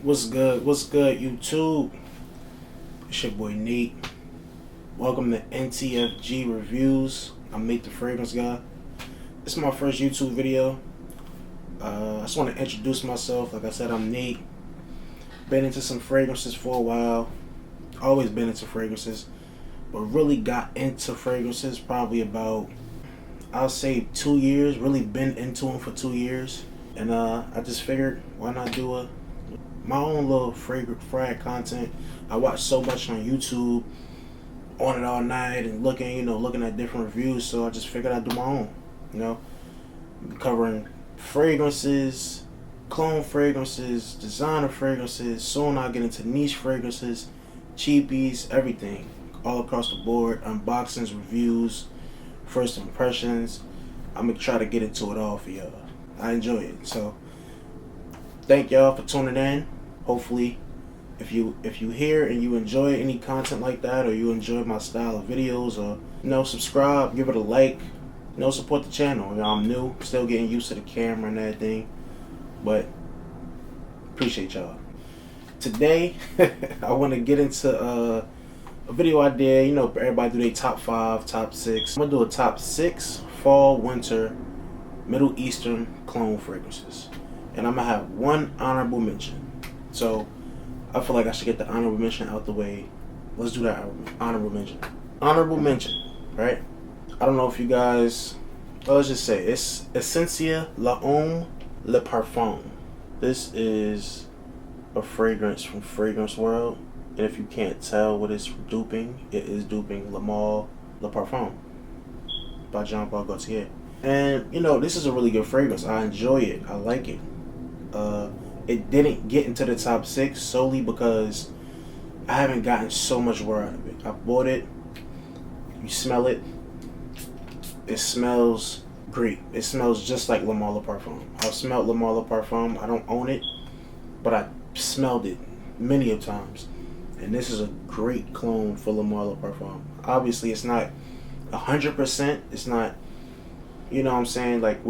What's good? What's good, YouTube? It's your boy Nate. Welcome to NTFG Reviews. I'm Nate the Fragrance Guy. This is my first YouTube video. I just want to introduce myself. Like I said, I'm Nate. Been into some fragrances for a while. Always been into fragrances, but really got into fragrances probably about, I'll say 2 years. Really been into them for 2 years. And I just figured, why not do my own little frag content. I watch so much on YouTube, on it all night, and looking at different reviews. So I just figured I'd do my own. Covering fragrances, clone fragrances, designer fragrances. Soon I'll get into niche fragrances, cheapies, everything, all across the board. Unboxings, reviews, first impressions. I'm gonna try to get into it all for y'all. I enjoy it. So thank y'all for tuning in. Hopefully, if you hear and you enjoy any content like that, or you enjoy my style of videos, or subscribe, give it a like, support the channel. I'm new, still getting used to the camera and everything, but appreciate y'all. Today, I want to get into a video I did. Everybody do their top 5, top 6. I'm gonna do a top 6 fall, winter, Middle Eastern clone fragrances, and I'm gonna have one honorable mention. So I feel like I should get the honorable mention out the way. Let's do that honorable mention. Honorable mention, right? I don't know if you guys, let's just say it's Essencia Homme Le Parfum. This is a fragrance from Fragrance World, and if you can't tell what it's duping, it is duping Le Parfum by Jean-Paul Gaultier. And this is a really good fragrance. I enjoy it. I like it. It didn't get into the top 6 solely because I haven't gotten so much more out of it. I bought it. You smell it. It smells great. It smells just like Le Parfum. I've smelled Le Parfum. I don't own it, but I smelled it many of times. And this is a great clone for Le Parfum. Obviously, it's not 100%. It's not, what I'm saying? Like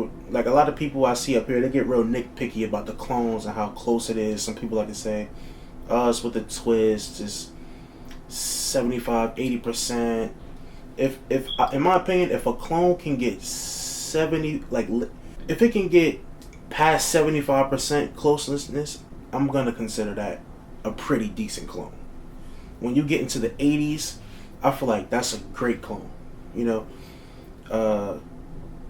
a lot of people I see up here, they get real nitpicky about the clones and how close it is. Some people like to say, it's with a twist, it's 75, 80%. If in my opinion, if a clone can get 70, if it can get past 75% closeness, I'm gonna consider that a pretty decent clone. When you get into the 80s, I feel like that's a great clone.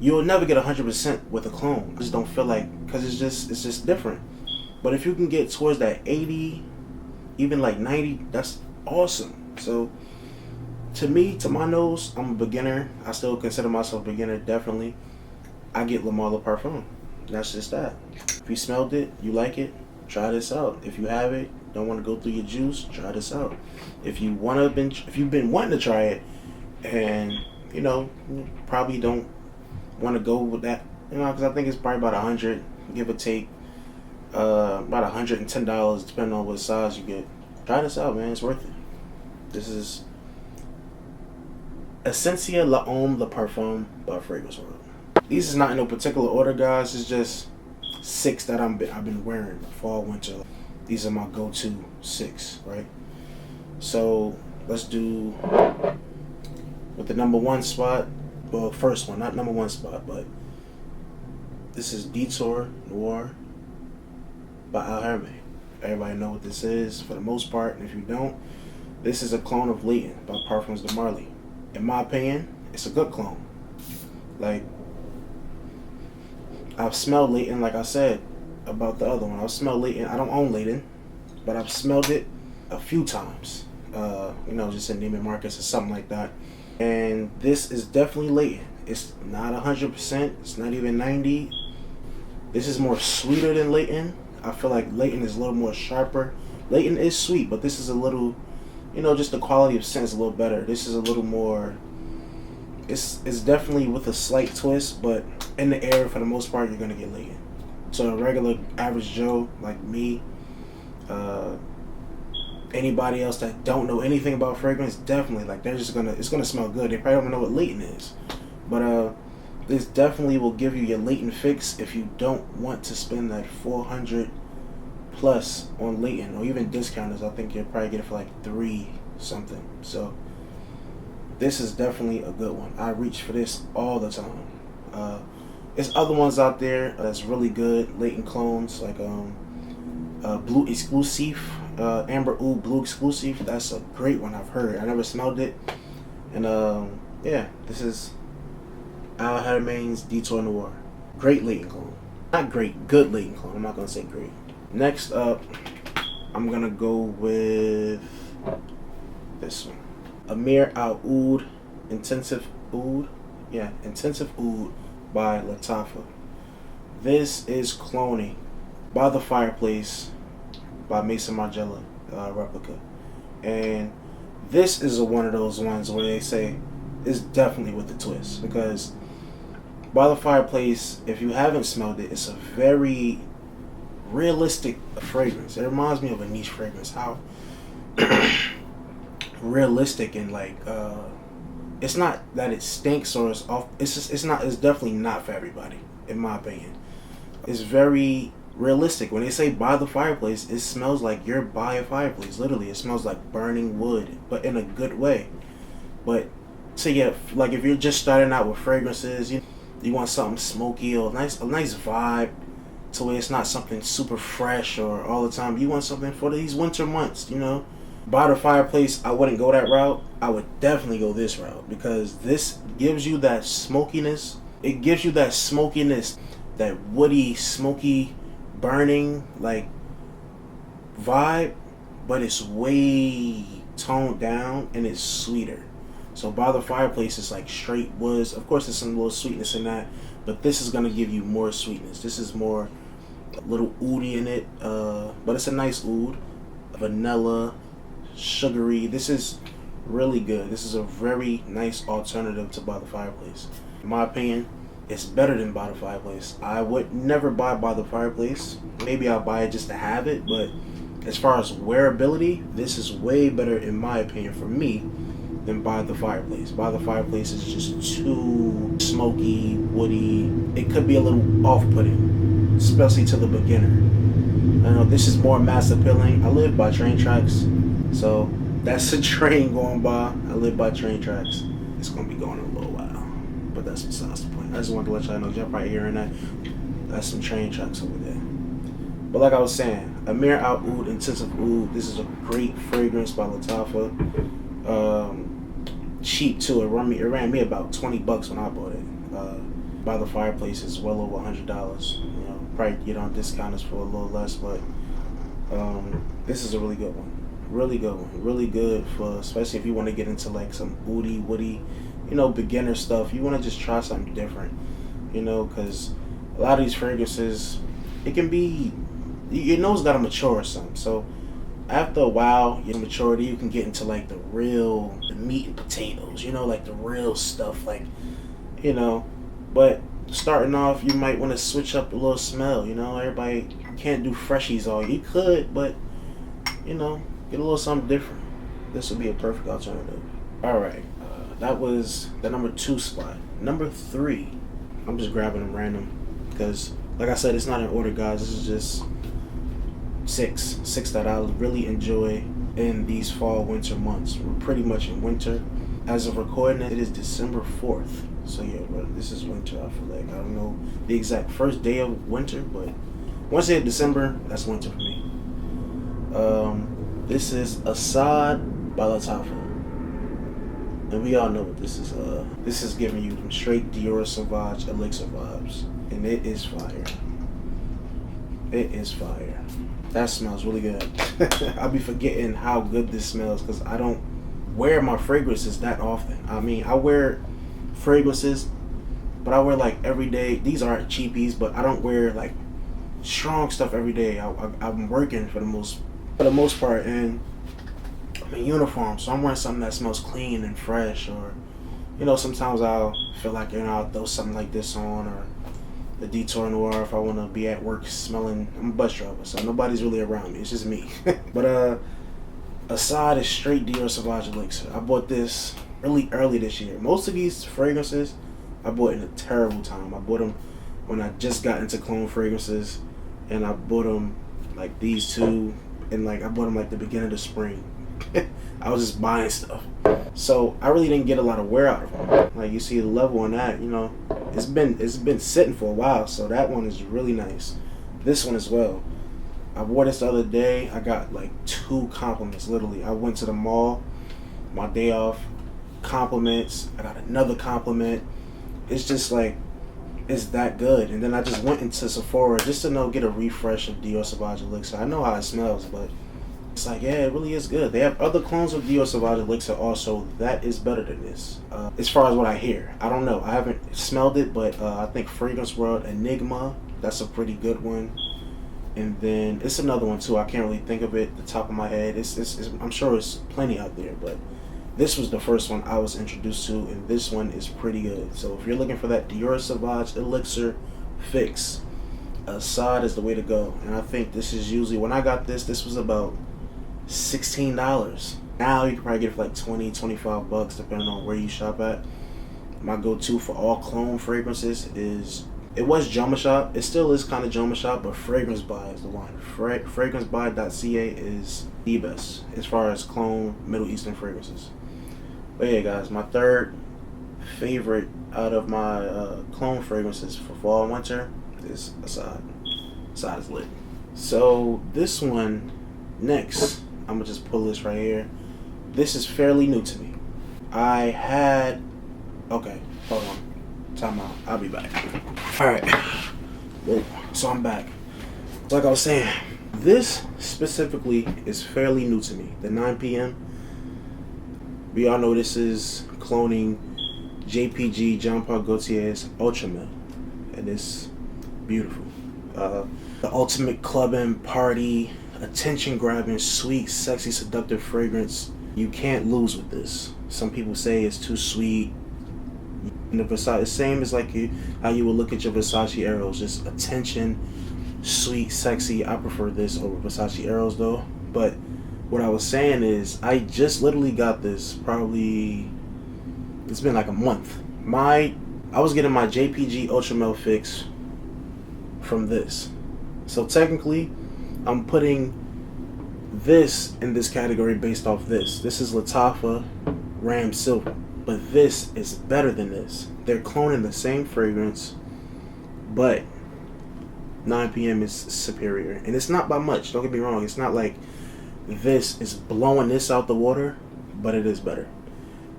You'll never get 100% with a clone. I just don't feel like, because it's just different. But if you can get towards that 80, even like 90, that's awesome. So to me, to my nose, I'm a beginner. I still consider myself a beginner, definitely. I get Le Parfum. That's just that. If you smelled it, you like it, try this out. If you have it, don't want to go through your juice, try this out. If you've been wanting to try it, and probably don't want to go with that, because I think it's probably about 100, give or take, about $110, depending on what size you get. Try this out, man. It's worth it. This is Essencia Homme Le Parfum by Fragrance World. These is not in no particular order, guys. It's just 6 that I've been wearing fall, winter. These are my go-to 6, right? So let's do with the number 1 spot. Well, first one, not number 1 spot, but this is Detour, Noir by Haramain. Everybody know what this is for the most part, and if you don't, this is a clone of Leighton by Parfums de Marly. In my opinion, it's a good clone. Like, I've smelled Leighton, like I said about the other one. I've smelled Leighton. I don't own Leighton, but I've smelled it a few times. Just in Neiman Marcus or something like that. And this is definitely Leighton. It's not 100%. It's not even 90. This is more sweeter than Leighton. I feel like Leighton is a little more sharper. Leighton is sweet, but this is a little, just the quality of scent is a little better. This is a little more, it's definitely with a slight twist, but in the air, for the most part, you're going to get Leighton. So a regular average Joe like me, anybody else that don't know anything about fragrance, definitely, it's gonna smell good. They probably don't know what Leighton is, but this definitely will give you your Leighton fix if you don't want to spend that $400 plus on latent, or even discounters. I think you'll probably get it for like 3 something. So this is definitely a good one. I reach for this all the time. There's other ones out there that's really good, latent clones, like Blue Exclusive, Amber Oud Blue Exclusive. That's a great one. I've heard. I never smelled it. And yeah, this is Haramain's Detour Noir. Great latent clone. Not great, good latent clone. I'm not gonna say great. Next up, I'm gonna go with this one. Emirs Oud Intensive Oud. Yeah, Intensive Oud by Lattafa. This is cloning By the Fireplace by Mason Margiela replica. And this is one of those ones where they say it's definitely with the twist, because By the Fireplace, if you haven't smelled it, it's a very realistic fragrance. It reminds me of a niche fragrance. How realistic and like it's not that it stinks or it's off. It's just, it's definitely not for everybody, in my opinion. It's very realistic. When they say by the fireplace, it smells like you're by a fireplace. Literally, it smells like burning wood, but in a good way. But so yeah, like if you're just starting out with fragrances, you want something smoky or a nice vibe, to where it's not something super fresh or all the time. You want something for these winter months, you know. By the fireplace, I wouldn't go that route. I would definitely go this route, because this gives you that smokiness. It gives you that smokiness, that woody, smoky, burning like vibe, but it's way toned down and it's sweeter. So By the Fireplace is like straight woods. Of course, there's some little sweetness in that, but this is gonna give you more sweetness. This is more a little oudie in it, but it's a nice oud, vanilla, sugary. This is really good. This is a very nice alternative to By the Fireplace. In my opinion, it's better than By the Fireplace. I would never buy By the Fireplace. Maybe I'll buy it just to have it, but as far as wearability, this is way better, in my opinion, for me, than By the Fireplace. By the Fireplace is just too smoky, woody. It could be a little off-putting, especially to the beginner. I know this is more mass appealing. I live by train tracks, so that's a train going by. I live by train tracks. It's gonna be going in a little while, but that's besides the point. I just wanted to let y'all know, y'all probably hearing that. That's some train tracks over there. But like I was saying, Emirs Oud Intensive Oud. This is a great fragrance by Lattafa. Cheap too. It ran me about $20 when I bought it. By the Fireplace is well over $100. You know, probably get on discounters for a little less, but this is a really good one. Really good one. Really good for, especially if you want to get into like some woody, you know, beginner stuff. You want to just try something different, you know, because a lot of these fragrances, it can be, your nose got to mature or something. So after a while, your maturity, you can get into like the meat and potatoes, you know, like the real stuff, like, you know. But starting off, you might want to switch up a little smell, you know. Everybody can't do freshies all. You could, but, you know, get a little something different. This would be a perfect alternative. Alright, that was the number 2 spot. Number 3, I'm just grabbing them random, because, like I said, it's not in order, guys. This is just six that I really enjoy in these fall winter months. We're pretty much in winter. As of recording it is December 4th. So yeah, this is winter. I feel like I don't know the exact first day of winter, but once it hit December, that's winter for me. This is Asad by Lattafa, and we all know what this is. This is giving you some straight Dior Sauvage elixir vibes, and it is fire. It is fire. That smells really good. I'll be forgetting how good this smells because I don't wear my fragrances that often. I mean, I wear fragrances, but I wear like every day. These aren't cheapies, but I don't wear like strong stuff every day. I'm working for the most part, and I'm in uniform, so I'm wearing something that smells clean and fresh. Or, you know, sometimes I'll feel like, you know, I'll throw something like this on, or the Detour Noir if I want to be at work smelling. I'm a bus driver, so nobody's really around me. It's just me. But Asad is straight Dior Sauvage elixir. I bought this really early this year. Most of these fragrances I bought in a terrible time. I bought them when I just got into clone fragrances, and I bought them Like these two, and like I bought them like the beginning of the spring. I was just buying stuff, so I really didn't get a lot of wear out of them. Like you see the level on that, you know, it's been sitting for a while, so that one is really nice. This one as well. I wore this the other day. I got like 2 compliments, literally. I went to the mall, my day off, compliments. I got another compliment. It's just like, it's that good. And then I just went into Sephora just to get a refresh of Dior Sauvage Elixir. I know how it smells, but it's like, yeah, it really is good. They have other clones of Dior Sauvage Elixir also that is better than this. As far as what I hear, I don't know. I haven't smelled it, but I think Fragrance World Enigma, that's a pretty good one. And then it's another one too. I can't really think of it at the top of my head. I'm sure it's plenty out there, but this was the first one I was introduced to, and this one is pretty good. So if you're looking for that Dior Sauvage Elixir fix, Asad is the way to go. And I think this is usually, when I got this was about $16. Now you can probably get it for like 20, 25 bucks depending on where you shop at. My go-to for all clone fragrances is, it was Joma Shop. It still is kind of Joma Shop, but Fragrance Buy is the one. FragranceBuy.ca is the best as far as clone Middle Eastern fragrances. But yeah, guys, my third favorite out of my clone fragrances for fall and winter is Asad. Asad is lit. So this one next, I'm gonna just pull this right here. This is fairly new to me. Okay, hold on. Time out. I'll be back. Alright. So I'm back. Like I was saying, this specifically is fairly new to me. The 9 p.m. We all know this is cloning JPG, Jean Paul Gaultier's Ultramel. And it's beautiful. The ultimate clubbing, party, attention-grabbing, sweet, sexy, seductive fragrance. You can't lose with this. Some people say it's too sweet. And the Versace, same as like how you would look at your Versace Arrows, just attention, sweet, sexy. I prefer this over Versace Arrows though. But what I was saying is, I just literally got this probably, it's been like a month. I was getting my JPG Ultramel fix from this. So technically, I'm putting this in this category based off this. This is Lattafa Ram Silver. But this is better than this. They're cloning the same fragrance, but 9 p.m. is superior. And it's not by much, don't get me wrong. It's not like this is blowing this out the water, but it is better.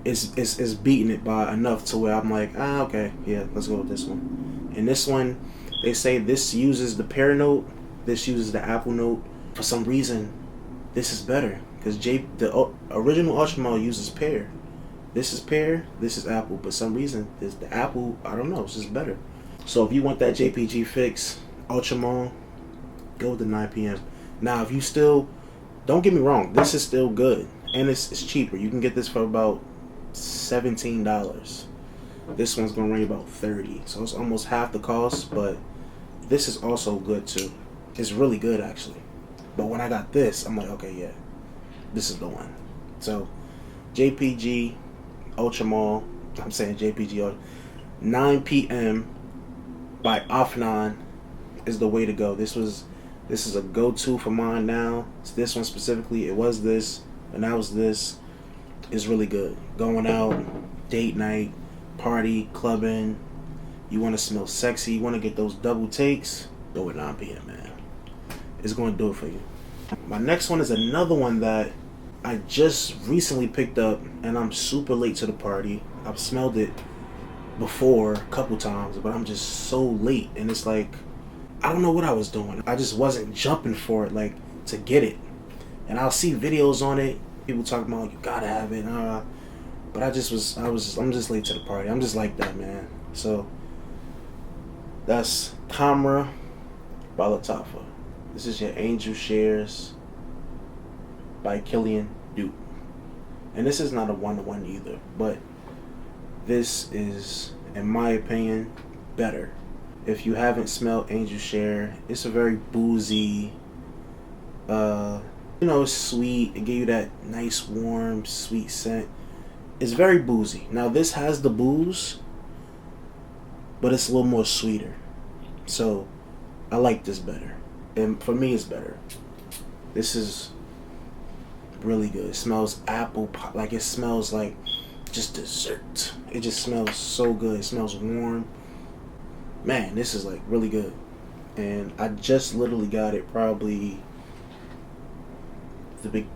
It's beating it by enough to where I'm like, okay, yeah, let's go with this one. And this one, they say this uses the pear note, this uses the apple note. For some reason, this is better. Because the original Ultramel uses pear. This is pear, this is apple. But some reason, the apple, I don't know, it's just better. So if you want that JPG fix, Ultramel, go with the 9 p.m. Now, if you still, don't get me wrong, this is still good. And it's cheaper. You can get this for about $17. This one's going to run you about $30. So it's almost half the cost, but this is also good too. It's really good actually. But when I got this, I'm like, okay, yeah, this is the one. So JPG Ultramel, I'm saying JPG 9 p.m. by Afnan is the way to go. This is a go-to for mine now. It's this one specifically. It was this, and now it's this. It's really good. Going out, date night, party, clubbing. You want to smell sexy. You want to get those double takes. Go with 9 p.m. man. It's going to do it for you. My next one is another one that I just recently picked up, and I'm super late to the party. I've smelled it before a couple times, but I'm just so late, and it's like, I don't know what I was doing. I just wasn't jumping for it, like, to get it. And I'll see videos on it, people talking about, you gotta have it, but I'm just late to the party. I'm just like that, man. So that's Khamrah by Lattafa. This is your Angel Shares by Killian Duke. And this is not a one-to-one either, but this is, in my opinion, better. If you haven't smelled Angel Share, it's a very boozy, it's sweet. It gives you that nice, warm, sweet scent. It's very boozy. Now this has the booze, but it's a little more sweeter. So I like this better. And for me, it's better. This is really good. It smells apple pie. Like, it smells like just dessert. It just smells so good. It smells warm. Man, this is like really good. And I just literally got it probably the big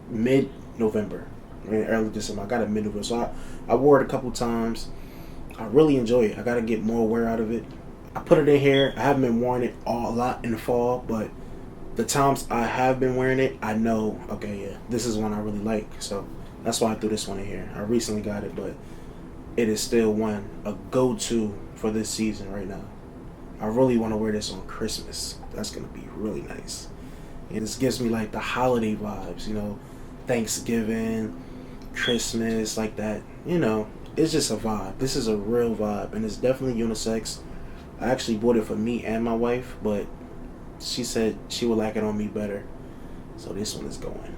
mid-November. Early December. I got it mid-November. So I wore it a couple times. I really enjoy it. I got to get more wear out of it. I put it in here. I haven't been wearing it a lot in the fall, but the times I have been wearing it, I know, okay, yeah, this is one I really like. So that's why I threw this one in here. I recently got it, but it is still a go-to for this season right now. I really want to wear this on Christmas. That's going to be really nice. And this gives me like the holiday vibes, you know, Thanksgiving, Christmas, like that. You know, it's just a vibe. This is a real vibe, and it's definitely unisex. I actually bought it for me and my wife, but she said she would like it on me better. So this one is going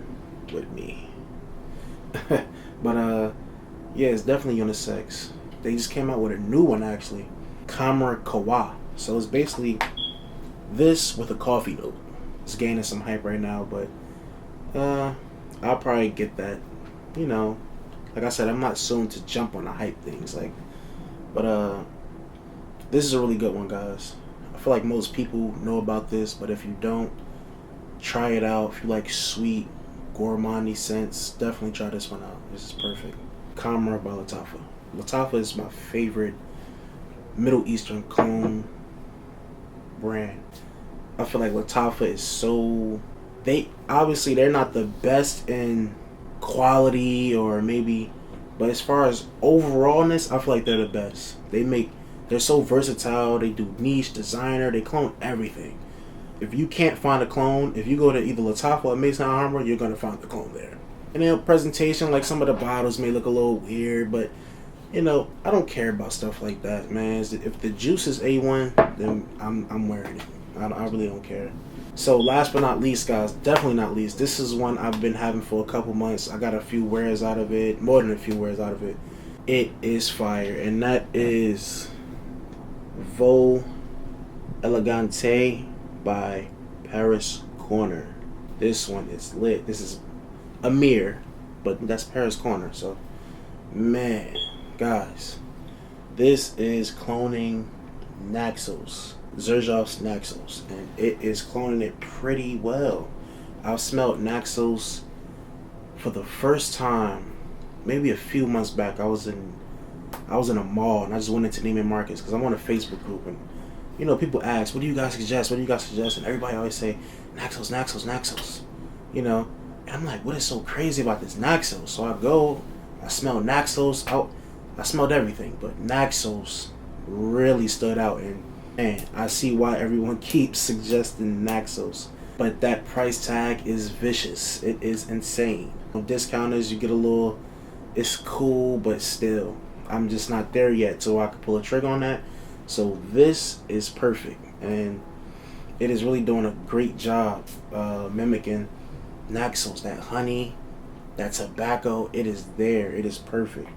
with me. But yeah, it's definitely unisex. They just came out with a new one actually, Khamrah. So it's basically this with a coffee note. It's gaining some hype right now, but I'll probably get that. You know, like I said, I'm not soon to jump on the hype things. But this is a really good one, guys. I feel like most people know about this, but if you don't, try it out. If you like sweet, gourmandy scents, definitely try this one out. This is perfect. Khamrah by Lattafa. Lattafa is my favorite Middle Eastern cologne brand. I feel like Lattafa is so... they're not the best in quality or maybe, but as far as overallness, I feel like they're the best. They're so versatile. They do niche, designer, they clone everything. If you can't find a clone, if you go to either Lattafa or Maison Haramain, you're going to find the clone there. And then presentation, like some of the bottles may look a little weird, but you know, I don't care about stuff like that, man. If the juice is A1, then I'm wearing it. I really don't care. So last but not least, guys, definitely not least, this is one I've been having for a couple months. I got a few wears out of it, more than a few wears out of it. It is fire, and that is Voux Elegance by Paris Corner. This one is lit. This is Emirs, but that's Paris Corner. So, man, guys, this is cloning Naxos, Xerjoff's Naxos, and it is cloning it pretty well. I've smelled Naxos for the first time maybe a few months back. I was in a mall and I just went into Neiman Marcus because I'm on a Facebook group, and you know, people ask, what do you guys suggest? What do you guys suggest? And everybody always say Naxos, Naxos, Naxos. You know, and I'm like, what is so crazy about this Naxos? So I smell Naxos out. I smelled everything, but Naxos really stood out, and man, I see why everyone keeps suggesting Naxos. But that price tag is vicious. It is insane. On discounters, you get a little, it's cool, but still, I'm just not there yet, so I can pull a trigger on that. So this is perfect, and it is really doing a great job mimicking Naxos. That honey, that tobacco, it is there. It is perfect.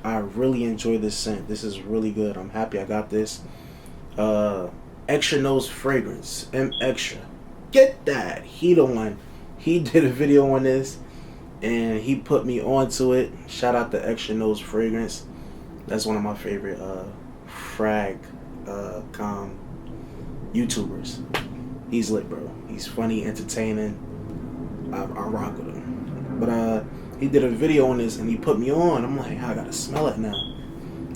I really enjoy this scent. This is really good. I'm happy I got this. Extra nose fragrance, M Extra. Get that. He the one. He did a video on this, and he put me onto it. Shout out to Extra Nose Fragrance. That's one of my favorite YouTubers. He's lit, bro. He's funny, entertaining. I rock with him. But he did a video on this and he put me on. I'm like, I gotta smell it now.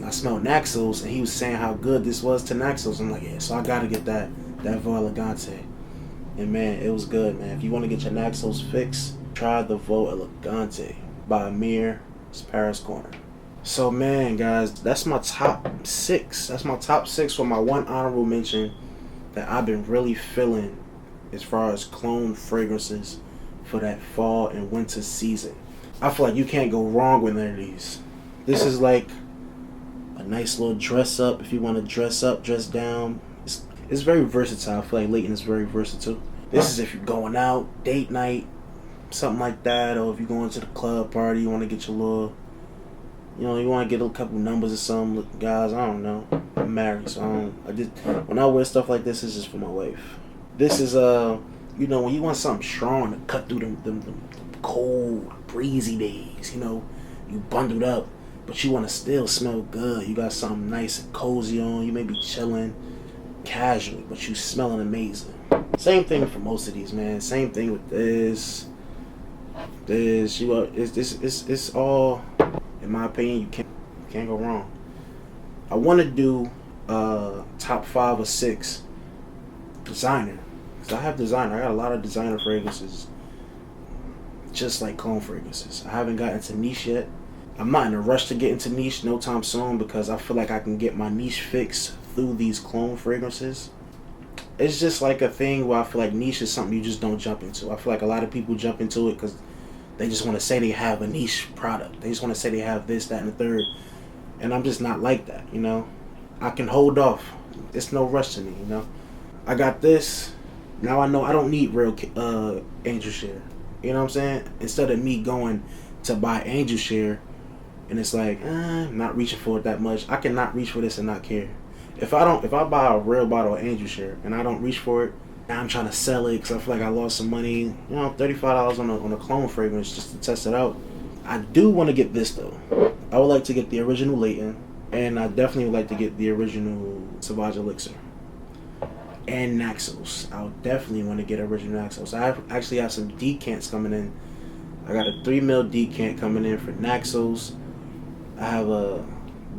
I smelled Naxos and he was saying how good this was to Naxos. I'm like, yeah, so I gotta get that Voux Elegance. And man, it was good, man. If you want to get your Naxos fix, try the Voux Elegance by Emirs. It's Paris Corner. So man, guys, that's my top 6. That's my top 6 for my one honorable mention that I've been really feeling as far as clone fragrances for that fall and winter season. I feel like you can't go wrong with any of these. This is like a nice little dress up if you want to dress up, dress down. It's very versatile. I feel like Leighton is very versatile. This is if you're going out, date night, something like that, or if you're going to the club party, you want to get your little, you know, you want to get a couple numbers or something. Guys, I don't know. I'm married, so when I wear stuff like this, it's just for my wife. This is you know, when you want something strong to cut through them cold, breezy days, you know, you bundled up, but you want to still smell good. You got something nice and cozy on. You may be chilling casually, but you smelling amazing. Same thing for most of these, man. Same thing with this. It's all, in my opinion, you can't go wrong. I want to do top 5 or 6 designer, because I have designer. I got a lot of designer fragrances, just like cologne fragrances. I haven't gotten to niche yet. I'm not in a rush to get into niche no time soon, because I feel like I can get my niche fix through these cologne fragrances. It's just like a thing where I feel like niche is something you just don't jump into. I feel like a lot of people jump into it because they just want to say they have a niche product. They just want to say they have this, that, and the third. And I'm just not like that, you know. I can hold off. It's no rush to me, you know. I got this. Now I know I don't need real angel share. You know what I'm saying? Instead of me going to buy angel share, and it's like, I'm not reaching for it that much. I cannot reach for this and not care. If I buy a real bottle of angel share and I don't reach for it, now I'm trying to sell it because I feel like I lost some money. You know, $35 on a cologne fragrance just to test it out. I do want to get this though. I would like to get the original Leighton, and I definitely would like to get the original Sauvage Elixir and Naxos. I would definitely want to get original Naxos. I actually have some decants coming in. I got a 3 ml decant coming in for Naxos. I have a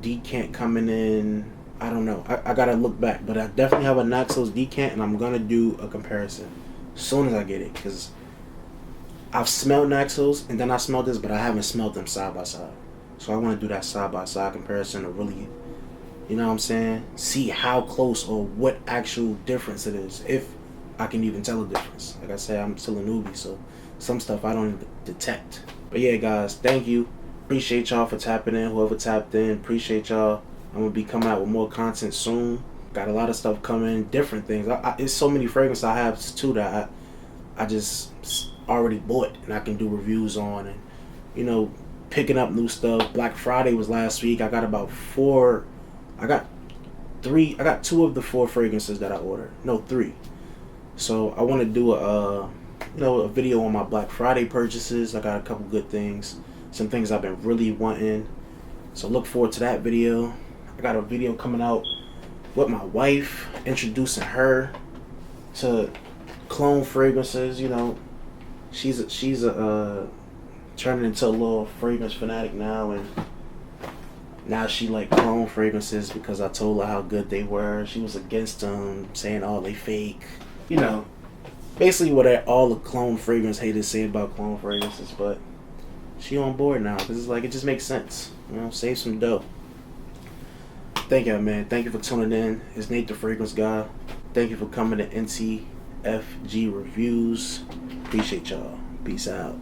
decant coming in. I don't know. I gotta look back, but I definitely have a Naxos decant, and I'm gonna do a comparison as soon as I get it, because I've smelled Naxos and then I smelled this, but I haven't smelled them side by side. So I want to do that side by side comparison to really, you know what I'm saying, see how close or what actual difference it is, if I can even tell a difference. Like I said, I'm still a newbie, so some stuff I don't even detect. But yeah, guys, thank you. Appreciate y'all for tapping in. Whoever tapped in, appreciate y'all. I'm gonna be coming out with more content soon. Got a lot of stuff coming, different things. It's so many fragrances I have too that I just already bought and I can do reviews on, and you know, picking up new stuff. Black Friday was last week. I got about 4. I got 2 of the 4 fragrances that I ordered. No, 3. So I want to do a video on my Black Friday purchases. I got a couple good things, some things I've been really wanting. So look forward to that video. I got a video coming out with my wife, introducing her to cologne fragrances. You know, she's turning into a little fragrance fanatic now, and now she like cologne fragrances because I told her how good they were. She was against them, saying, oh, they fake. You know, basically what all the cologne fragrance haters say about cologne fragrances, but she on board now because it's like, it just makes sense. You know, save some dough. Thank you, man. Thank you for tuning in. It's Natethefragranceguy. Thank you for coming to NTFG Reviews. Appreciate y'all. Peace out.